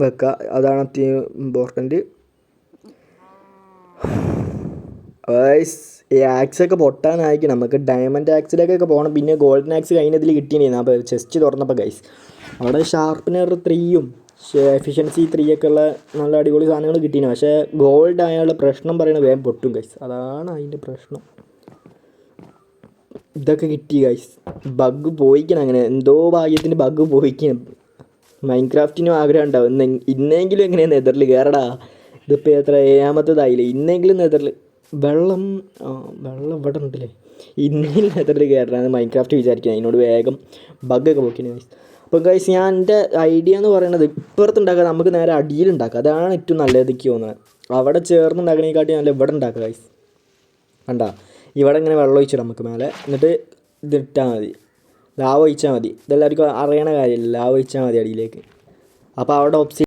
വെക്കുക. അതാണ് important. Guys ഈ ആക്സൊക്കെ പൊട്ടാനായിരിക്കും. നമുക്ക് ഡയമണ്ട് ആക്സിലേക്കൊക്കെ പോകണം. പിന്നെ ഗോൾഡൻ ആക്സ് കഴിഞ്ഞതിൽ കിട്ടിയിരുന്നു. അപ്പോൾ ചെസ്റ്റ് തുറന്നപ്പോൾ ഗൈസ് അവിടെ ഷാർപ്പനർ 3യും എഫിഷ്യൻസി 3 ഒക്കെ ഉള്ള നല്ല അടിപൊളി സാധനങ്ങൾ കിട്ടീന്. പക്ഷേ ഗോൾഡ് ആയുള്ള പ്രശ്നം പറയുന്നത് വേഗം പൊട്ടും ഗൈസ്. അതാണ് അതിൻ്റെ പ്രശ്നം. ഇതൊക്കെ കിട്ടി ഗൈസ്. ബഗ് പോയിക്കണം. അങ്ങനെ എന്തോ ഭാഗ്യത്തിന് ബഗ് പോയിക്കണം. മൈൻക്രാഫ്റ്റിനും ആഗ്രഹം ഉണ്ടാവും ഇന്നെങ്കിലും എങ്ങനെയാണ് നെതറിൽ കയറടാ. ഇതിപ്പോൾ എത്ര 7ാമത്തേതായില്ലേ. ഇന്നെങ്കിലും നെതറിൽ വെള്ളം ഇവിടെ ഉണ്ടല്ലേ. ഇന്നെങ്കിലും നെതറിൽ കയറാന്ന് മൈൻക്രാഫ്റ്റ് വിചാരിക്കുന്നത്. അതിനോട് വേഗം ബഗ്ഗൊക്കെ പോയിക്കണം ഗൈസ്. അപ്പം ഗൈസ് ഞാൻ എൻ്റെ ഐഡിയ എന്ന് പറയുന്നത് ഇപ്പുറത്തുണ്ടാക്കുക, നമുക്ക് നേരെ അടിയിലുണ്ടാക്കുക. അതാണ് ഏറ്റവും നല്ലത് എനിക്ക് തോന്നുന്നത്. അവിടെ ചേർന്നുണ്ടാക്കണേക്കാട്ടി നല്ല ഇവിടെ ഉണ്ടാക്കുക ഗൈസ്. കണ്ടാ ഇവിടെ ഇങ്ങനെ വെള്ളം ഒഴിച്ചിടാം നമുക്ക് മേലെ. എന്നിട്ട് ഇതിട്ടാൽ മതി, ലാവ ഒഴിച്ചാൽ മതി. ഇതെല്ലാവർക്കും അറിയണ കാര്യമില്ല. ലാവ ഒഴിച്ചാൽ മതി അടിയിലേക്ക്. അപ്പോൾ അവിടെ